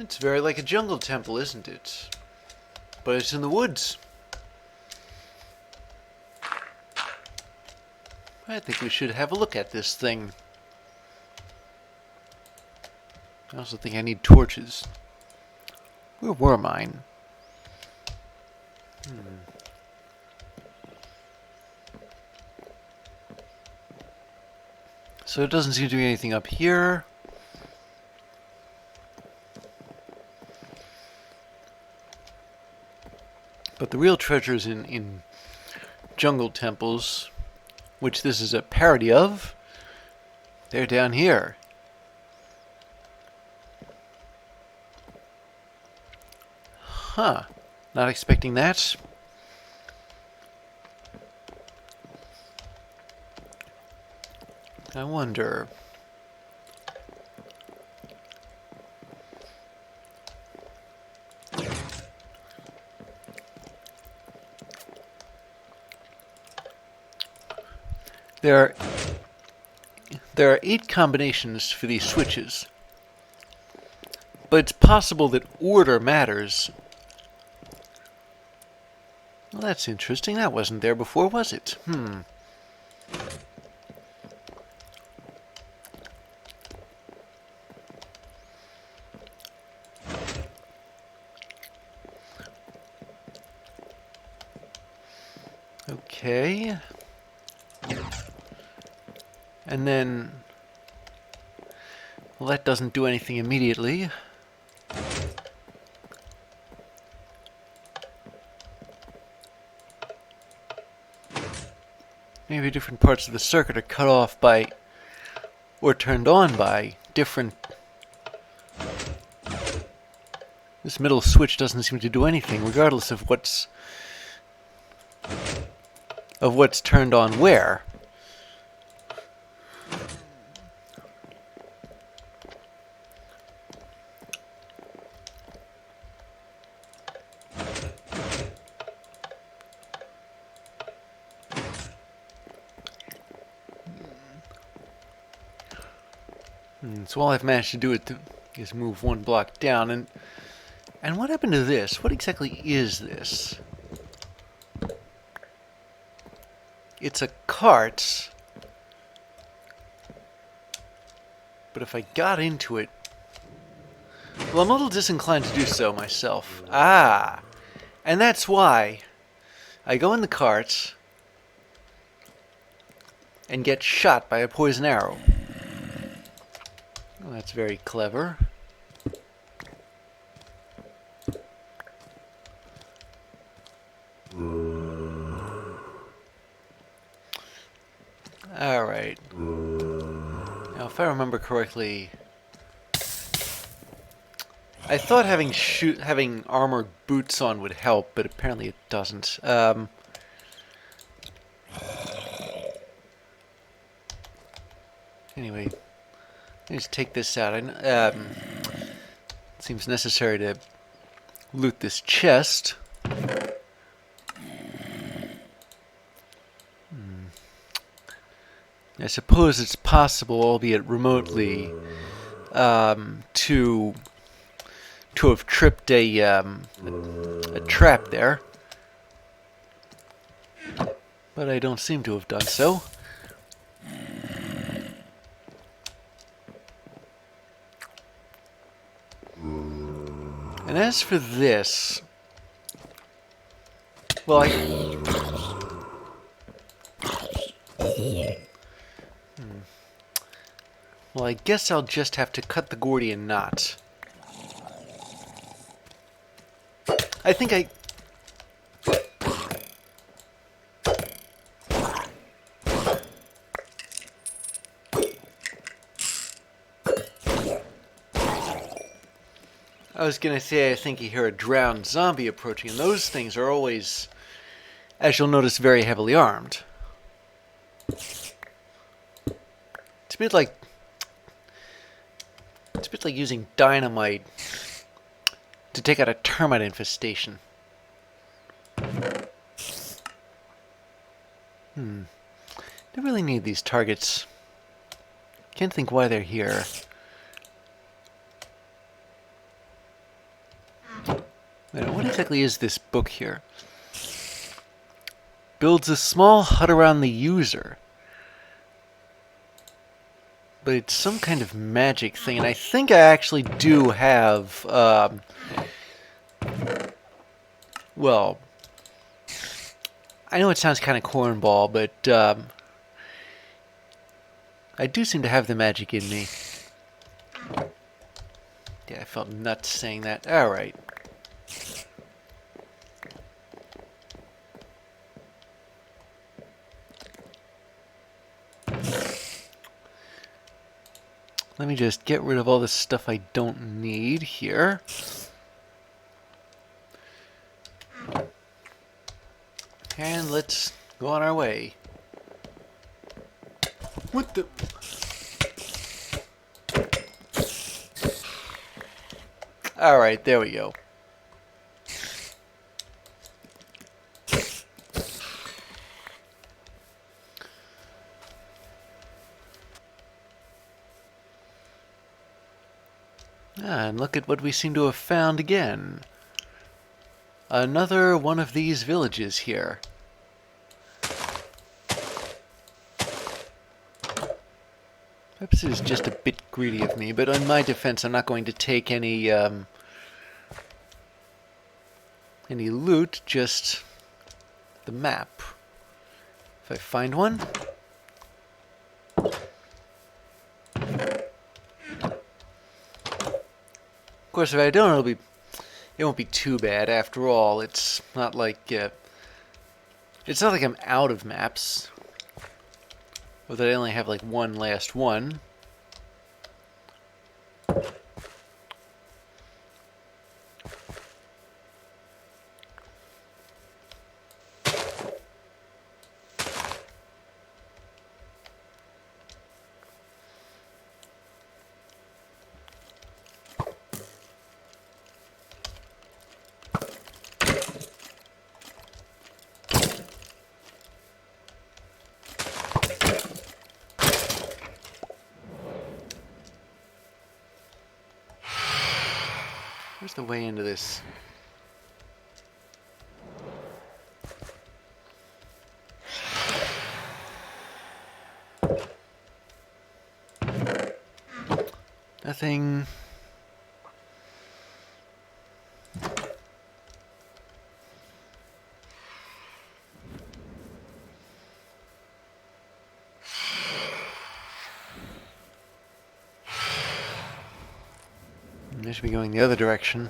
It's very like a jungle temple, isn't it? But it's in the woods. I think we should have a look at this thing. I also think I need torches. Where were mine? So it doesn't seem to be anything up here. But the real treasure is in jungle temples, which this is a parody of. They're down here. Huh. Not expecting that. I wonder. There are 8 combinations for these switches. But it's possible that order matters. Well, that's interesting. That wasn't there before, was it? Okay. And then... well, that doesn't do anything immediately. Maybe different parts of the circuit are cut off by, or turned on by, different... This middle switch doesn't seem to do anything, regardless of what's turned on where. So all I've managed to do is move 1 block down, and what happened to this? What exactly is this? It's a cart, but if I got into it... well, I'm a little disinclined to do so myself. Ah! And that's why I go in the cart and get shot by a poison arrow. Well, that's very clever. Alright. Now, if I remember correctly, I thought having armored boots on would help, but apparently it doesn't. Anyway, let's take this out. It seems necessary to loot this chest. I suppose it's possible, albeit remotely, to have tripped a trap there, but I don't seem to have done so. And as for this, well, well, I guess I'll just have to cut the Gordian knot. I think I was gonna say I think you hear a drowned zombie approaching, and those things are always, as you'll notice, very heavily armed. It's a bit like using dynamite to take out a termite infestation. They really need these targets. Can't think why they're here. Now, what exactly is this book here? Builds a small hut around the user. But it's some kind of magic thing, and I think I actually do have, well, I know it sounds kind of cornball, but I do seem to have the magic in me. Yeah, I felt nuts saying that. Alright. Let me just get rid of all this stuff I don't need here. And let's go on our way. What the... Alright, there we go. And look at what we seem to have found again. Another one of these villages here. Perhaps it is just a bit greedy of me, but in my defense I'm not going to take any loot, just the map. If I find one. Of course, if I don't, it won't be too bad. After all, it's not like I'm out of maps, or that I only have like one last one. Where's the way into this? Nothing. I should be going the other direction.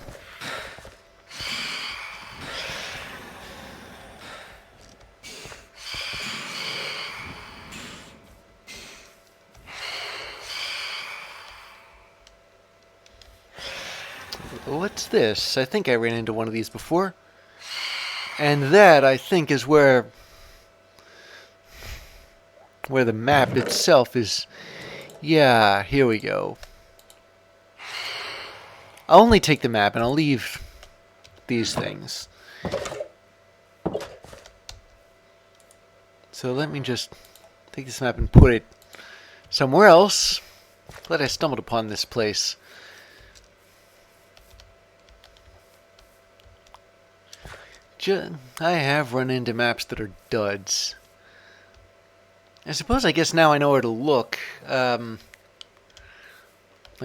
What's this? I think I ran into one of these before. And that, I think, is where the map itself is. Yeah, here we go. I'll only take the map and I'll leave these things. So let me just take this map and put it somewhere else. Glad I stumbled upon this place. I have run into maps that are duds. I guess now I know where to look. Like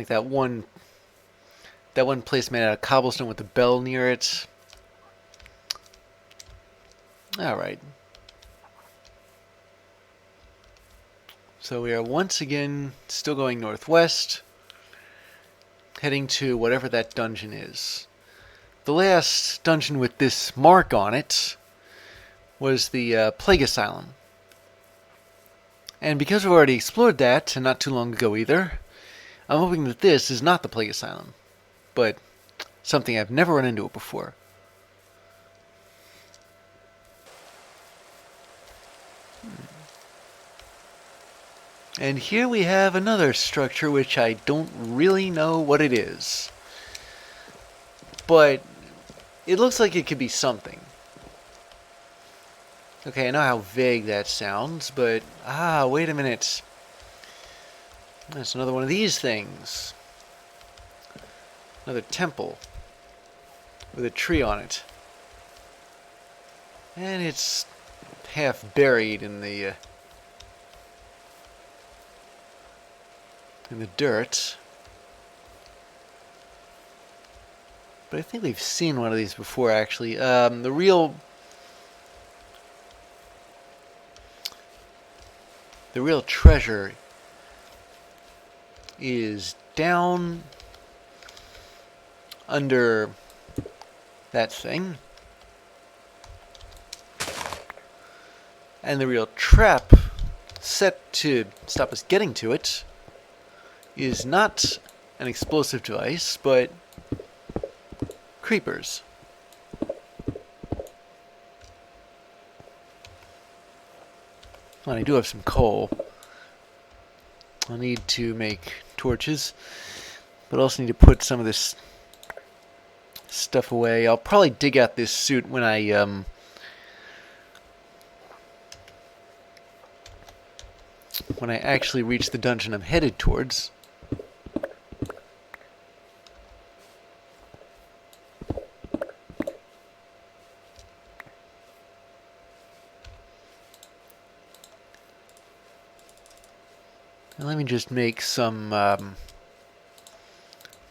that one place made out of cobblestone with the bell near it. Alright. So we are once again still going northwest, heading to whatever that dungeon is. The last dungeon with this mark on it was the Plague Asylum. And because we've already explored that, and not too long ago either, I'm hoping that this is not the Plague Asylum, but something I've never run into it before. And here we have another structure which I don't really know what it is. But it looks like it could be something. Okay, I know how vague that sounds, but... wait a minute. That's another one of these things. Another temple. with a tree on it. And it's half buried in the dirt. But I think we've seen one of these before, actually. The real treasure is down under that thing. And the real trap set to stop us getting to it is not an explosive device, but creepers. Well, I do have some coal. I'll need to make torches, but also need to put some of this stuff away. I'll probably dig out this suit when I actually reach the dungeon I'm headed towards. Now let me just make some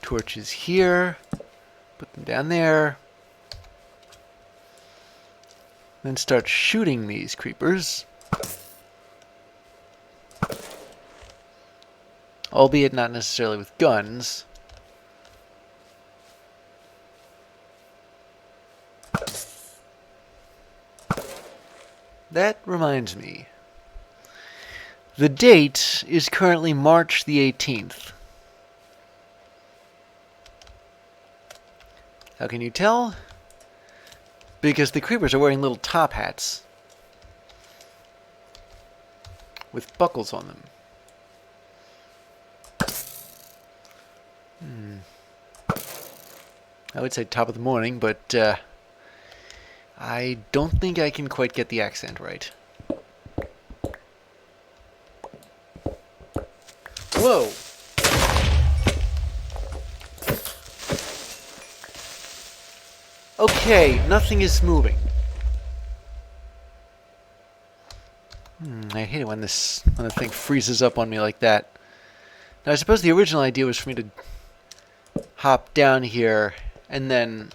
torches here, put them down there, then start shooting these creepers. Albeit not necessarily with guns. That reminds me. The date is currently March the 18th. How can you tell? Because the creepers are wearing little top hats with buckles on them. I would say top of the morning, but I don't think I can quite get the accent right. Whoa! Okay, nothing is moving. I hate it when the thing freezes up on me like that. Now I suppose the original idea was for me to hop down here and then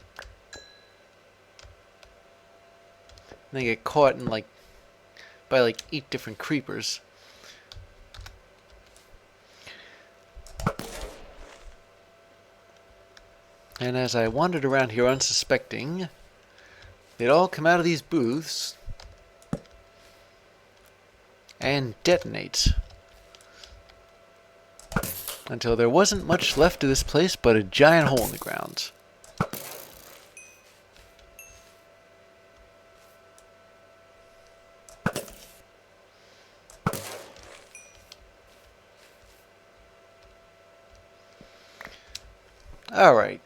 get caught in by 8 different creepers. And as I wandered around here unsuspecting, they'd all come out of these booths and detonate. Until there wasn't much left of this place but a giant hole in the ground. Alright.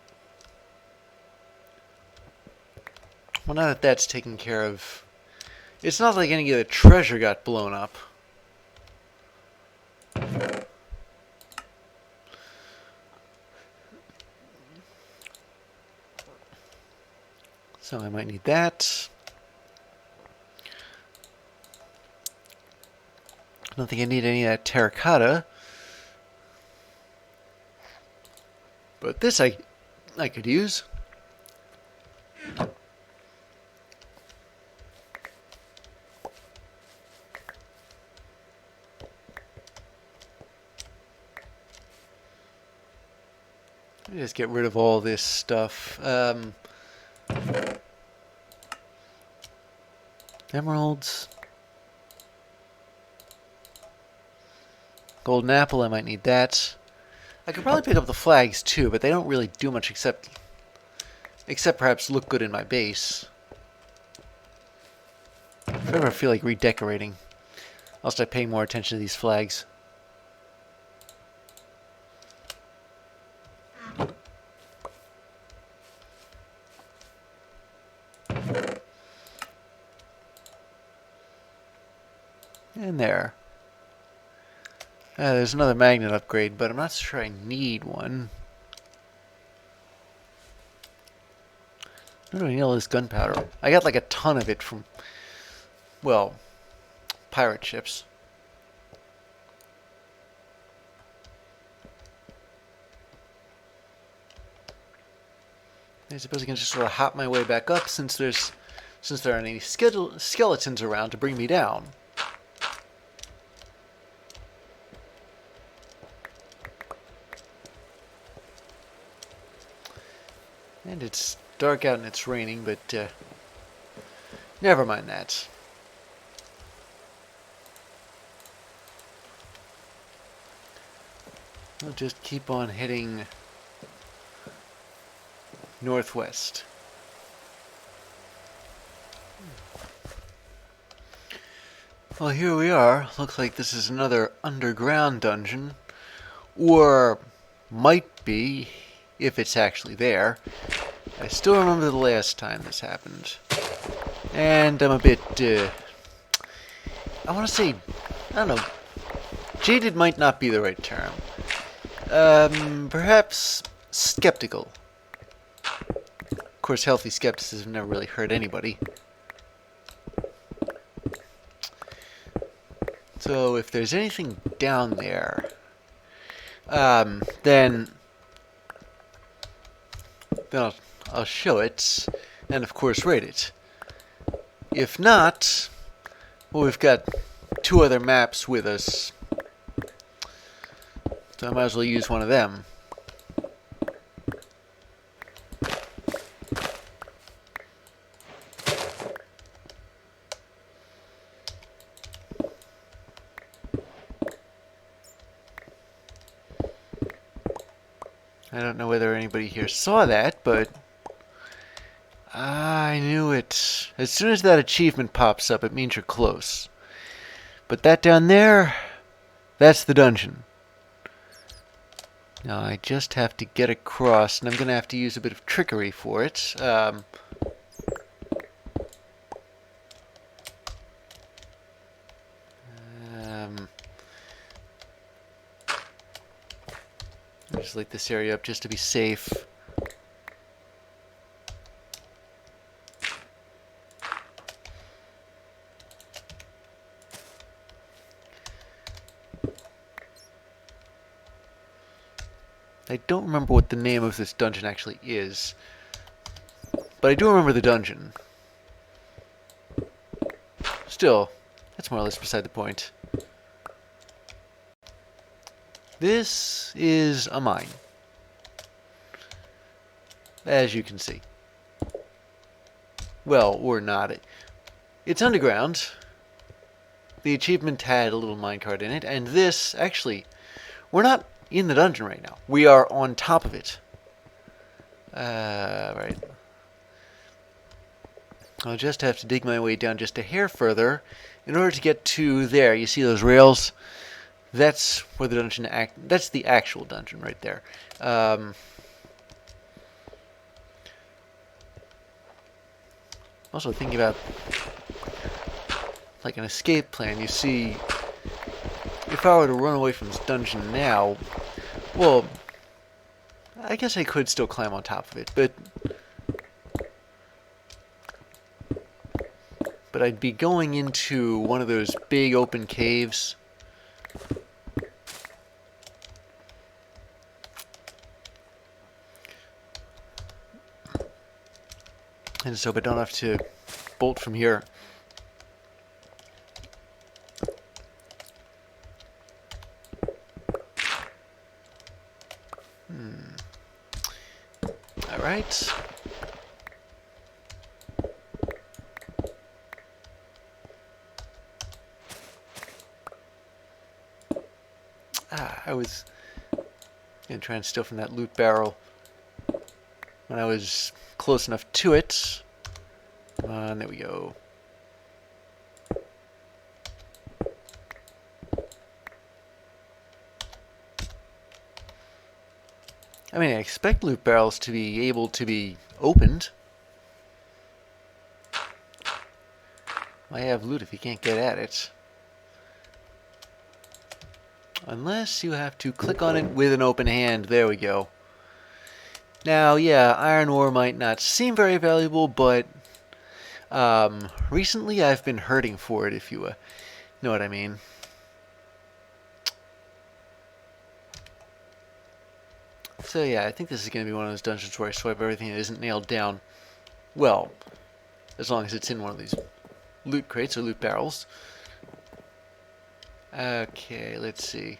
Well, now that that's taken care of, it's not like any of the treasure got blown up. So I might need that. I don't think I need any of that terracotta. But this I could use. Let me just get rid of all this stuff. Emeralds. Golden apple, I might need that. I could probably pick up the flags too, but they don't really do much except perhaps look good in my base. If I ever feel like redecorating, I'll start paying more attention to these flags. And there. There's another magnet upgrade, but I'm not sure I need one. What do I need all this gunpowder? I got like a ton of it from, well, pirate ships. I suppose I can just sort of hop my way back up since there aren't any skeletons around to bring me down. And it's dark out and it's raining, but never mind that. We'll just keep on heading northwest. Well, here we are. Looks like this is another underground dungeon. Or might be, if it's actually there. I still remember the last time this happened. And I'm a bit, I want to say, I don't know, jaded might not be the right term. Perhaps skeptical. Of course, healthy skepticism never really hurt anybody. So if there's anything down there, then I'll show it, and of course rate it. If not, well, we've got two other maps with us, so I might as well use one of them. I don't know whether anybody here saw that, but I knew it. As soon as that achievement pops up, it means you're close. But that down there, that's the dungeon. Now I just have to get across, and I'm going to have to use a bit of trickery for it. I just light this area up just to be safe. I don't remember what the name of this dungeon actually is, but I do remember the dungeon. Still, that's more or less beside the point. This is a mine, as you can see. Well, or not. It's underground. The achievement had a little minecart in it, and this, actually, we're not in the dungeon right now. We are on top of it. Right. I'll just have to dig my way down just a hair further in order to get to there. You see those rails? That's where the dungeon that's the actual dungeon right there. Also thinking about like an escape plan. You see, if I were to run away from this dungeon now, well, I guess I could still climb on top of it, but I'd be going into one of those big open caves. And so I don't have to bolt from here. All right. I was going to try and steal from that loot barrel when I was close enough to it. Come on, there we go. I mean, I expect loot barrels to be able to be opened. Why have loot if you can't get at it? Unless you have to click on it with an open hand. There we go. Now, yeah, iron ore might not seem very valuable, but recently I've been hurting for it, if you know what I mean. So yeah, I think this is going to be one of those dungeons where I swipe everything that isn't nailed down. Well, as long as it's in one of these loot crates or loot barrels. Okay, let's see.